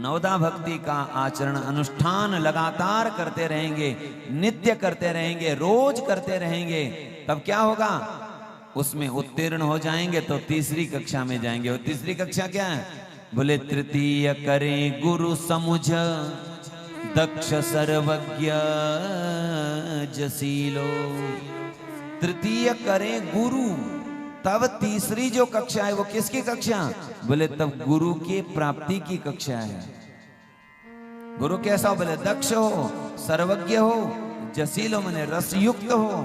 नवदा भक्ति का आचरण अनुष्ठान लगातार करते रहेंगे, नित्य करते रहेंगे, रोज करते रहेंगे, तब क्या होगा? उसमें उत्तीर्ण हो जाएंगे तो तीसरी कक्षा में जाएंगे। और तीसरी कक्षा क्या है? बोले तृतीय करें गुरु समुझ, दक्ष सर्वज्ञ जसीलो। तृतीय करें गुरु, तब तीसरी जो कक्षा है वो किसकी कक्षा? बोले तब गुरु की प्राप्ति की कक्षा है। गुरु कैसा हो? बोले दक्ष हो, सर्वज्ञ हो, जसीलो मने रसयुक्त हो।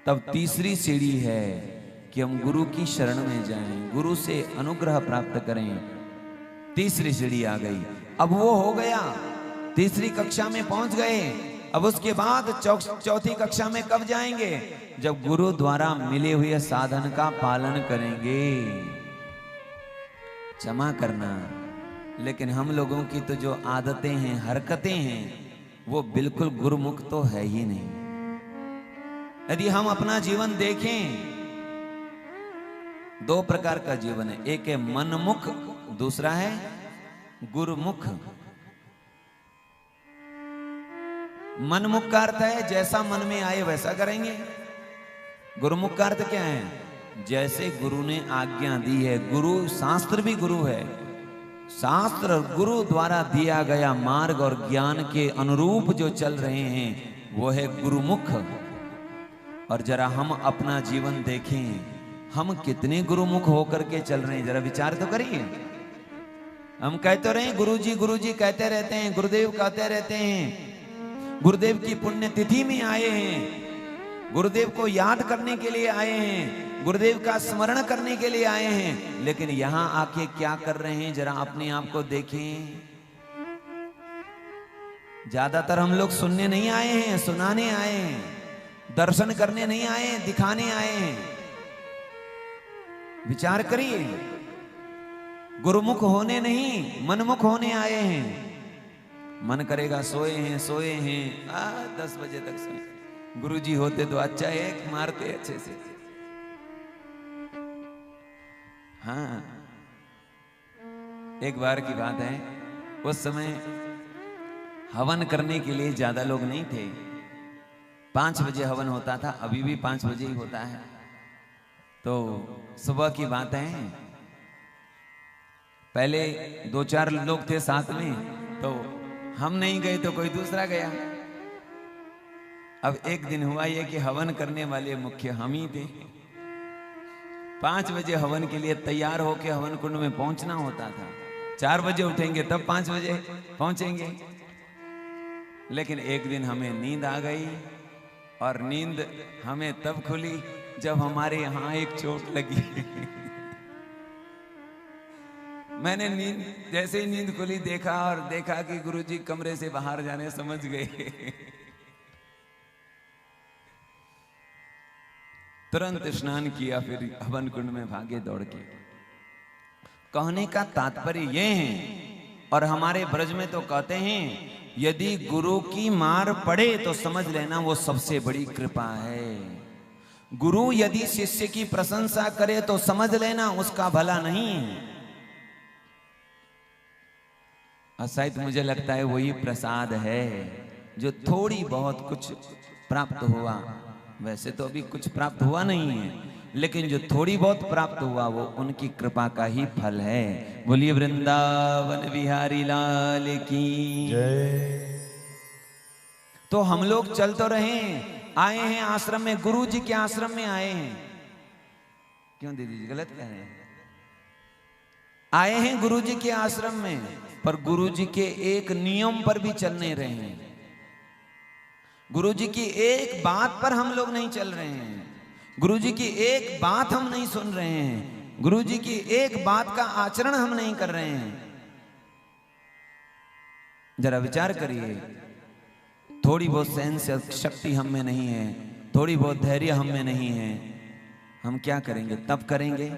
तब तीसरी सीढ़ी है कि हम गुरु की शरण में जाएं, गुरु से अनुग्रह प्राप्त करें। तीसरी सीढ़ी आ गई। अब वो हो गया, तीसरी कक्षा में पहुंच गए। अब उसके बाद चौथी कक्षा में कब जाएंगे? जब गुरु द्वारा मिले हुए साधन का पालन करेंगे। क्षमा करना, लेकिन हम लोगों की तो जो आदतें हैं, हरकतें हैं, वो बिल्कुल गुरुमुख तो है ही नहीं। यदि हम अपना जीवन देखें, दो प्रकार का जीवन है, एक है मनमुख, दूसरा है गुरुमुख। मनमुख का अर्थ है जैसा मन में आए वैसा करेंगे। गुरुमुख का अर्थ क्या है? जैसे गुरु ने आज्ञा दी है। गुरु, शास्त्र भी गुरु है। शास्त्र गुरु द्वारा दिया गया मार्ग और ज्ञान के अनुरूप जो चल रहे हैं वो है गुरुमुख। और जरा हम अपना जीवन देखें, हम कितने गुरुमुख होकर के चल रहे हैं, जरा विचार तो करिए। हम कहते रहे गुरुजी कहते रहते हैं, गुरुदेव कहते रहते हैं, गुरुदेव की पुण्यतिथि में आए हैं, गुरुदेव को याद करने के लिए आए हैं, गुरुदेव का स्मरण करने के लिए आए हैं, लेकिन यहां आके क्या कर रहे हैं? जरा अपने आप को देखें। ज्यादातर हम लोग सुनने नहीं आए हैं, सुनाने आए हैं, दर्शन करने नहीं आए हैं, दिखाने आए हैं। विचार करिए, गुरुमुख होने नहीं, मनमुख होने आए हैं। मन करेगा सोए हैं 10 बजे तक सोए। गुरुजी होते तो अच्छा एक मारते अच्छे से। हाँ, एक बार की बात है, उस समय हवन करने के लिए ज्यादा लोग नहीं थे। 5 बजे हवन होता था, अभी भी 5 बजे ही होता है। तो सुबह की बात है, पहले 2-4 लोग थे साथ में, तो हम नहीं गए तो कोई दूसरा गया। अब एक दिन हुआ ये कि हवन करने वाले मुख्य हम ही थे। 5 बजे हवन के लिए तैयार होके हवन कुंड में पहुंचना होता था। 4 बजे उठेंगे तब 5 बजे पहुंचेंगे। लेकिन एक दिन हमें नींद आ गई, और नींद हमें तब खुली जब हमारे यहां एक चोट लगी। मैंने नींद, जैसे ही नींद खुली, देखा कि गुरुजी कमरे से बाहर जाने समझ गए। तुरंत स्नान किया, फिर हवन कुंड में भागे दौड़ के। कहने का तात्पर्य ये है, और हमारे ब्रज में तो कहते हैं, यदि गुरु की मार पड़े तो समझ लेना वो सबसे बड़ी कृपा है। गुरु यदि शिष्य की प्रशंसा करे तो समझ लेना उसका भला नहीं है। शायद मुझे लगता है वही प्रसाद है जो थोड़ी बहुत कुछ प्राप्त हुआ। वैसे तो अभी कुछ प्राप्त हुआ नहीं है, लेकिन जो थोड़ी बहुत प्राप्त हुआ वो उनकी कृपा का ही फल है। बोलिए वृंदावन बिहारी लाल की जय। तो हम लोग चल तो रहे, आए हैं आश्रम में, गुरु जी के आश्रम में आए हैं। क्यों दीदी जी गलत कह रहे हैं? आए हैं गुरु जी के आश्रम में, पर गुरु जी के एक नियम पर भी चल नहीं रहे हैं। गुरु जी की एक बात पर हम लोग नहीं चल रहे हैं। गुरु जी की एक बात हम नहीं सुन रहे हैं। गुरु जी की एक बात का आचरण हम नहीं कर रहे हैं। जरा विचार करिए, थोड़ी बहुत सहन शक्ति हम में नहीं है, थोड़ी बहुत धैर्य हम में नहीं है, हम क्या करेंगे? तप करेंगे,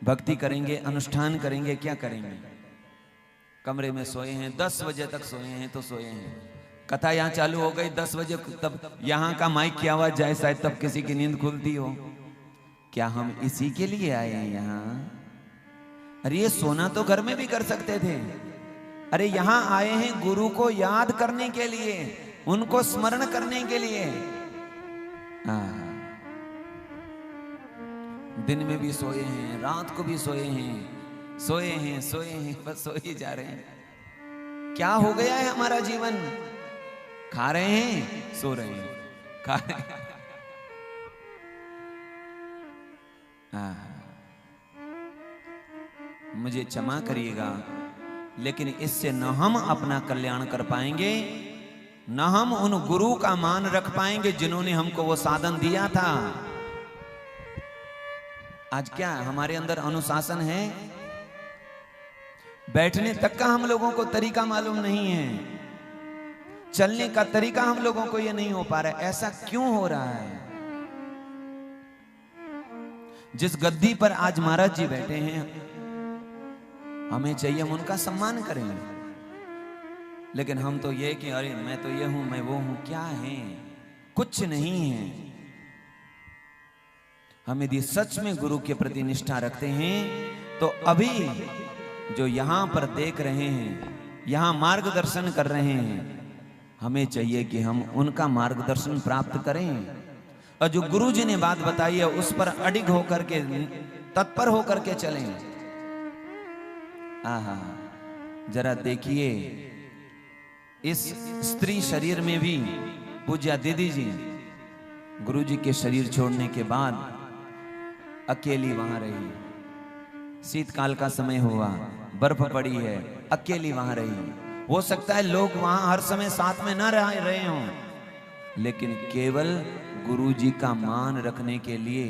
भक्ति करेंगे, अनुष्ठान करेंगे, क्या करेंगे? कमरे में सोए हैं, 10 बजे तक सोए हैं तो सोए हैं। कथा यहाँ चालू हो गई 10 बजे, तब यहाँ का माइक की आवाज जाए शायद तब किसी की नींद खुलती हो। क्या हम इसी के लिए आए हैं यहाँ? अरे ये सोना तो घर में भी कर सकते थे। अरे यहां आए हैं गुरु को याद करने के लिए, उनको स्मरण करने के लिए। दिन में भी सोए हैं, रात को भी सोए हैं, सोए हैं सोए हैं, बस सो ही जा रहे हैं। क्या हो गया है हमारा जीवन? खा रहे हैं, सो रहे हैं, खा रहे हैं। मुझे क्षमा करिएगा, लेकिन इससे न हम अपना कल्याण कर पाएंगे, न हम उन गुरु का मान रख पाएंगे जिन्होंने हमको वो साधन दिया था। आज क्या हमारे अंदर अनुशासन है? बैठने तक का हम लोगों को तरीका मालूम नहीं है, चलने का तरीका हम लोगों को ये नहीं हो पा रहा है। ऐसा क्यों हो रहा है? जिस गद्दी पर आज महाराज जी बैठे हैं, हमें चाहिए हम उनका सम्मान करें, लेकिन हम तो ये कि अरे मैं तो ये हूं, मैं वो हूं। क्या है? कुछ नहीं है। हम यदि सच में गुरु के प्रति निष्ठा रखते हैं तो अभी जो यहां पर देख रहे हैं, यहां मार्गदर्शन कर रहे हैं, हमें चाहिए कि हम उनका मार्गदर्शन प्राप्त करें और जो गुरु जी ने बात बताई है उस पर अडिग होकर के, तत्पर होकर के चलें। आहा, जरा देखिए, इस स्त्री शरीर में भी पूज्या दीदी जी गुरु जी के शरीर छोड़ने के बाद अकेली वहां रही। शीतकाल का समय हुआ, बर्फ पड़ी है, अकेली वहां रही। हो सकता है लोग वहां हर समय साथ में न रह रहे हों, लेकिन केवल गुरु जी का मान रखने के लिए,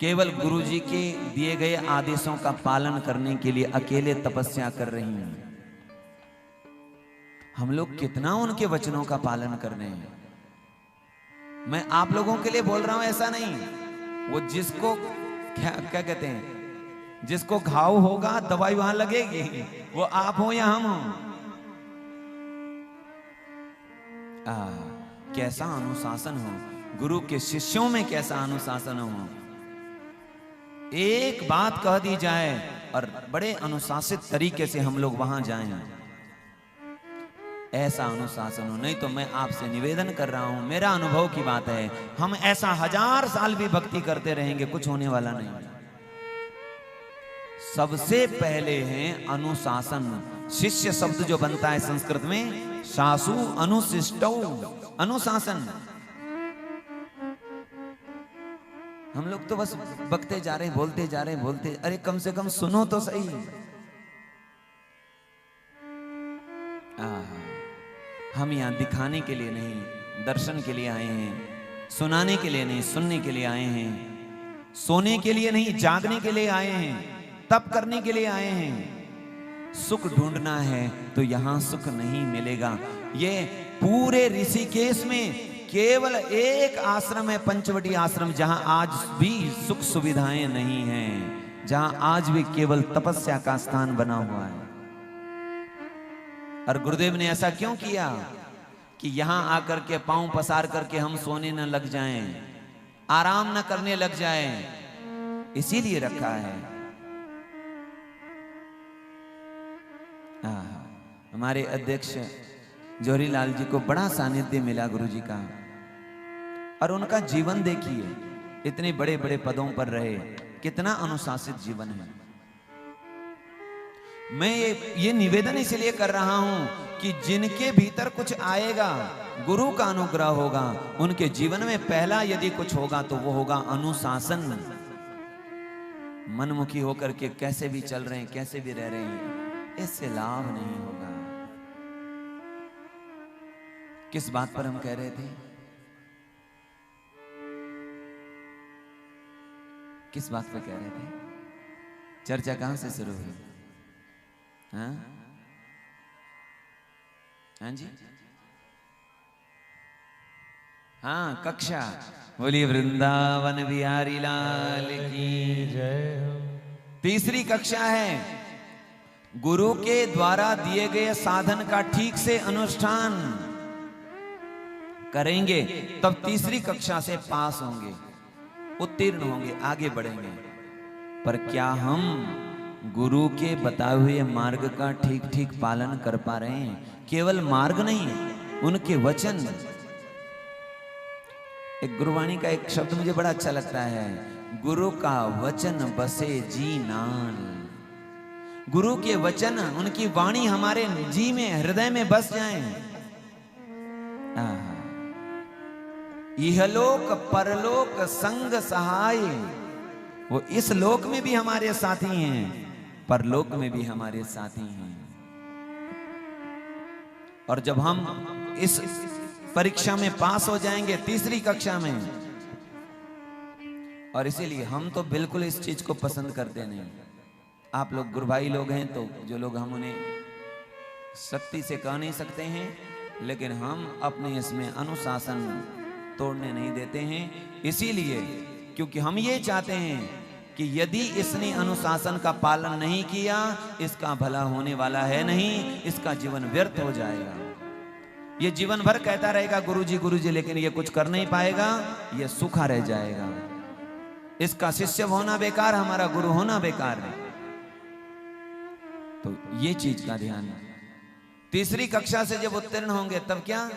केवल गुरु जी के दिए गए आदेशों का पालन करने के लिए अकेले तपस्या कर रही हैं। हम लोग कितना उनके वचनों का पालन कर रहे हैं? मैं आप लोगों के लिए बोल रहा हूं, ऐसा नहीं। वो जिसको क्या कहते हैं, जिसको घाव होगा दवाई वहां लगेगी, वो आप हो या हम हो। कैसा अनुशासन हो, गुरु के शिष्यों में कैसा अनुशासन हो। एक बात कह दी जाए और बड़े अनुशासित तरीके से हम लोग वहां जाएं, ऐसा अनुशासन हो। नहीं तो मैं आपसे निवेदन कर रहा हूं, मेरा अनुभव की बात है, हम ऐसा 1000 साल भी भक्ति करते रहेंगे, कुछ होने वाला नहीं। सबसे पहले है अनुशासन। शिष्य शब्द जो बनता है संस्कृत में, शासु अनुशिष्टौ, अनुशासन। हम लोग तो बस बकते जा रहे, बोलते जा रहे, बोलते। अरे कम से कम सुनो तो सही। हम यहाँ दिखाने के लिए नहीं, दर्शन के लिए आए हैं, सुनाने के लिए नहीं, सुनने के लिए आए हैं, सोने के लिए नहीं, जागने के लिए आए हैं, तप करने के लिए आए हैं। सुख ढूंढना है तो यहाँ सुख नहीं मिलेगा। ये पूरे ऋषिकेश में केवल एक आश्रम है, पंचवटी आश्रम, जहां आज भी सुख सुविधाएं नहीं हैं, जहां आज भी केवल तपस्या का स्थान बना हुआ है। और गुरुदेव ने ऐसा क्यों किया कि यहां आकर के पांव पसार करके हम सोने न लग जाएं, आराम न करने लग जाएं, इसीलिए रखा है। हमारे अध्यक्ष जौहरीलाल जी को बड़ा सानिध्य मिला गुरु जी का, और उनका जीवन देखिए, इतने बड़े बड़े पदों पर रहे, कितना अनुशासित जीवन है। मैं ये निवेदन इसलिए कर रहा हूं कि जिनके भीतर कुछ आएगा, गुरु का अनुग्रह होगा, उनके जीवन में पहला यदि कुछ होगा तो वो होगा अनुशासन। मनमुखी होकर के कैसे भी चल रहे हैं, कैसे भी रह रहे हैं, इससे लाभ नहीं होगा। किस बात पर हम कह रहे थे? किस बात पर कह रहे थे? चर्चा कहां से शुरू हुई? हाँ जी, हाँ, कक्षा। बोलिए वृंदावन बिहारी लाल की जय। तीसरी कक्षा है, गुरु के द्वारा दिए गए साधन का ठीक से अनुष्ठान करेंगे तब तीसरी कक्षा से पास होंगे, उत्तीर्ण होंगे, आगे बढ़ेंगे। पर क्या हम गुरु के बताए हुए मार्ग का ठीक ठीक पालन कर पा रहे हैं? केवल मार्ग नहीं, उनके वचन। एक गुरुवाणी का एक शब्द मुझे बड़ा अच्छा लगता है, गुरु का वचन बसे जी नाल। गुरु के वचन, उनकी वाणी हमारे जी में, हृदय में बस जाएं। इहलोक परलोक संग सहाय। वो इस लोक में भी हमारे साथी हैं, परलोक में भी हमारे साथी हैं। और जब हम इस परीक्षा में पास हो जाएंगे, तीसरी कक्षा में, और इसीलिए हम तो बिल्कुल इस चीज को पसंद करते नहीं। आप लोग गुरु भाई लोग हैं, तो जो लोग, हम उन्हें सख्ती से कह नहीं सकते हैं, लेकिन हम अपने इसमें अनुशासन तोड़ने नहीं देते हैं। इसीलिए क्योंकि हम ये चाहते हैं कि यदि इसने अनुशासन का पालन नहीं किया, इसका भला होने वाला है नहीं, इसका जीवन व्यर्थ हो जाएगा। ये जीवन भर कहता रहेगा गुरु जी, लेकिन ये कुछ कर नहीं पाएगा, ये सूखा रह जाएगा। इसका शिष्य होना बेकार, हमारा गुरु होना बेकार है। तो ये चीज का ध्यान है। तीसरी कक्षा से जब उत्तीर्ण होंगे तब क्या?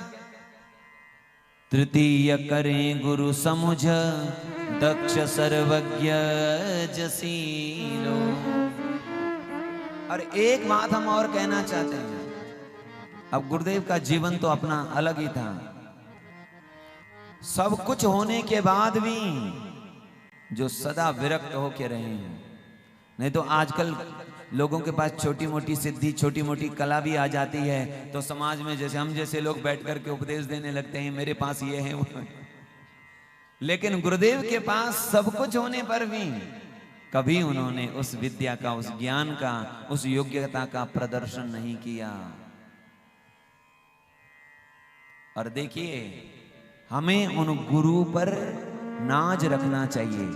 तृतीय करें गुरु समुझ, दक्ष सर्वज्ञ जसीलो। और एक बात हम और कहना चाहते हैं, अब गुरुदेव का जीवन तो अपना अलग ही था। सब कुछ होने के बाद भी जो सदा विरक्त होके रहे हैं। नहीं तो आजकल लोगों के पास छोटी मोटी सिद्धि, छोटी मोटी कला भी आ जाती है, तो समाज में जैसे हम जैसे लोग बैठ करके उपदेश देने लगते हैं, मेरे पास ये है वो है। लेकिन गुरुदेव के पास सब कुछ होने पर भी कभी उन्होंने उस विद्या का, उस ज्ञान का, उस योग्यता का प्रदर्शन नहीं किया। और देखिए, हमें उन गुरु पर नाज रखना चाहिए,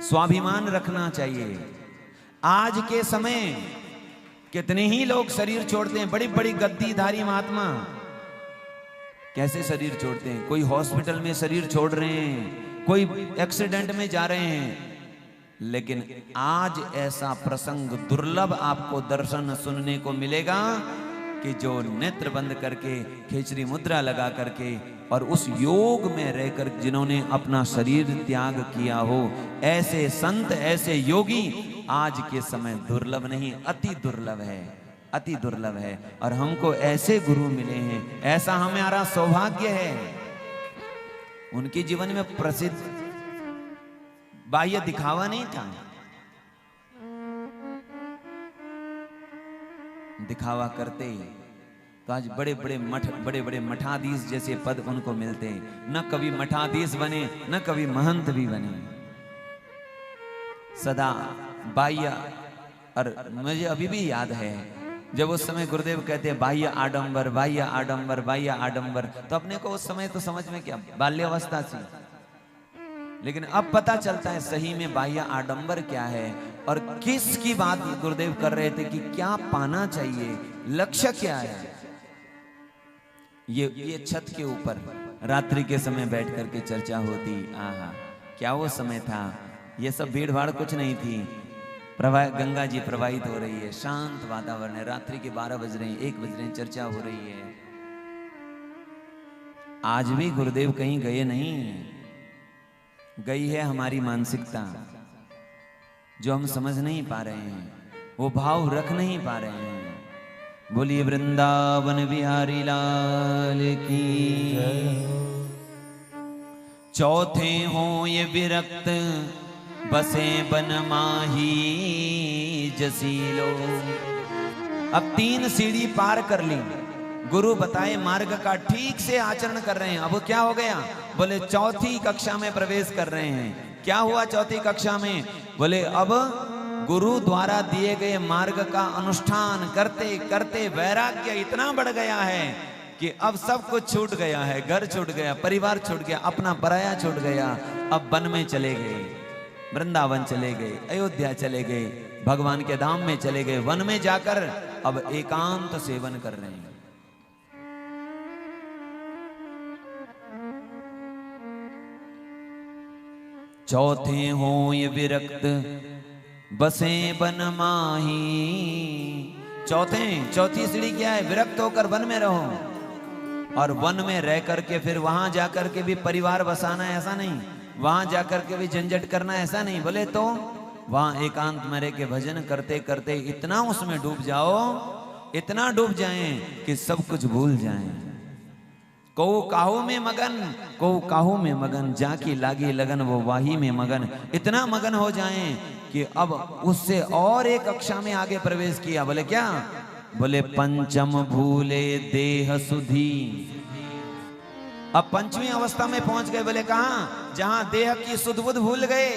स्वाभिमान रखना चाहिए। आज के समय कितने ही लोग शरीर छोड़ते हैं, बड़ी बड़ी गद्दीधारी महात्मा कैसे शरीर छोड़ते हैं। कोई हॉस्पिटल में शरीर छोड़ रहे हैं, कोई एक्सीडेंट में जा रहे हैं। लेकिन आज ऐसा प्रसंग दुर्लभ आपको दर्शन सुनने को मिलेगा कि जो नेत्र बंद करके, खेचरी मुद्रा लगा करके, और उस योग में रहकर जिन्होंने अपना शरीर त्याग किया हो, ऐसे संत, ऐसे योगी आज के समय दुर्लभ नहीं, अति दुर्लभ है, अति दुर्लभ है। और हमको ऐसे गुरु मिले हैं, ऐसा हमारा सौभाग्य है। उनके जीवन में प्रसिद्ध बाह्य दिखावा नहीं था, दिखावा करते तो आज बड़े बड़े मठ, बड़े बड़े मठाधीश जैसे पद उनको मिलते हैं। न कभी मठाधीश बने, न कभी महंत भी बने, सदा बाह्य। और मुझे अभी भी याद है जब उस समय गुरुदेव कहते हैं बाह्य आडंबर, बाह्य आडंबर, बाह्य आडंबर, तो अपने को उस समय तो समझ में क्या, बाल्यावस्था थी। लेकिन अब पता चलता है सही में बाह्य आडंबर क्या है और किस की बात गुरुदेव कर रहे थे, कि क्या पाना चाहिए, लक्ष्य क्या है। ये छत के ऊपर रात्रि के समय बैठ करके चर्चा होती। आहा, क्या वो समय था। ये सब भीड़ भाड़ कुछ नहीं थी। गंगा जी प्रवाहित हो रही है, शांत वातावरण है, रात्रि के 12 बज रहे हैं, 1 बज रहे हैं, चर्चा हो रही है। आज भी गुरुदेव कहीं गए नहीं, गई है हमारी मानसिकता, जो हम समझ नहीं पा रहे हैं, वो भाव रख नहीं पा रहे हैं। बोलिए वृंदावन बिहारी लाल की। चौथे हो ये विरक्त, बसे बन माही जसीलो। अब 3 सीढ़ी पार कर ली, गुरु बताए मार्ग का ठीक से आचरण कर रहे हैं। अब क्या हो गया, बोले चौथी कक्षा में प्रवेश कर रहे हैं। क्या हुआ चौथी कक्षा में, बोले अब गुरु द्वारा दिए गए मार्ग का अनुष्ठान करते करते वैराग्य इतना बढ़ गया है कि अब सब कुछ छूट गया है। घर छूट गया, परिवार छूट गया, अपना पराया छूट गया। अब वन में चले गए, वृंदावन चले गए, अयोध्या चले गए, भगवान के धाम में चले गए। वन में जाकर अब एकांत सेवन कर रहे हैं। चौथे हो ये विरक्त, बसे बन माही। चौथी सीढ़ी क्या है? विरक्त होकर वन में रहो। और वन में रह करके फिर वहां जाकर के भी परिवार बसाना है ऐसा नहीं, वहां जाकर के भी झंझट करना ऐसा नहीं। बोले तो वहां एकांत में रह के भजन करते करते इतना उसमें डूब जाओ, इतना डूब जाएं कि सब कुछ भूल जाएं। को काहू में मगन, को काहू में मगन, जाकी लागी लगन वो वाही में मगन। इतना मगन हो जाएं कि अब उससे और एक कक्षा में आगे प्रवेश किया। बोले क्या? बोले पंचम भूले देह सुधी। अब पंचवी अवस्था में पहुंच गए। बोले कहां? जहां देह की सुध बुध भूल गए,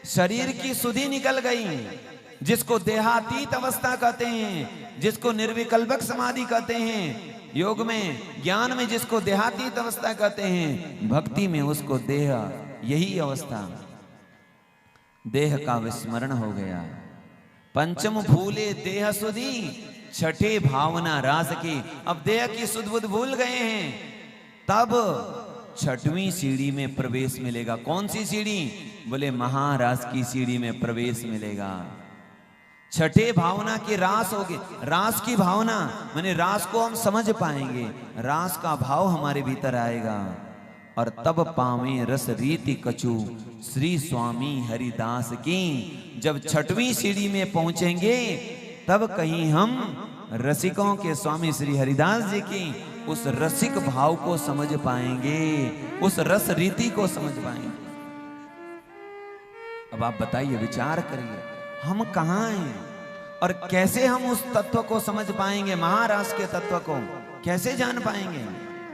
शरीर की सुधि निकल गई, जिसको देहातीत अवस्था कहते हैं, जिसको निर्विकल्पक समाधि कहते हैं, योग में ज्ञान में जिसको देहातीत अवस्था कहते हैं, भक्ति में उसको देह, यही अवस्था देह का विस्मरण हो गया। पंचम भूले देह सुधी, छठे भावना रास की। अब देह की सुध बुध भूल गए हैं, तब छठवीं सीढ़ी में प्रवेश मिलेगा। कौन सी सीढ़ी? बोले महारास की सीढ़ी में प्रवेश मिलेगा। छठे भावना की रास होगी। रास की भावना माने रास को हम समझ पाएंगे, रास का भाव हमारे भीतर आएगा। और तब पावे रस रीति कछु श्री स्वामी हरिदास की। जब छठवीं सीढ़ी में पहुंचेंगे तब कहीं हम रसिकों के स्वामी श्री हरिदास जी की उस रसिक भाव को समझ पाएंगे, उस रस रीति को समझ पाएंगे। अब आप बताइए, विचार करिए, हम कहाँ हैं और कैसे हम उस तत्व को समझ पाएंगे? महारास के तत्व को कैसे जान पाएंगे?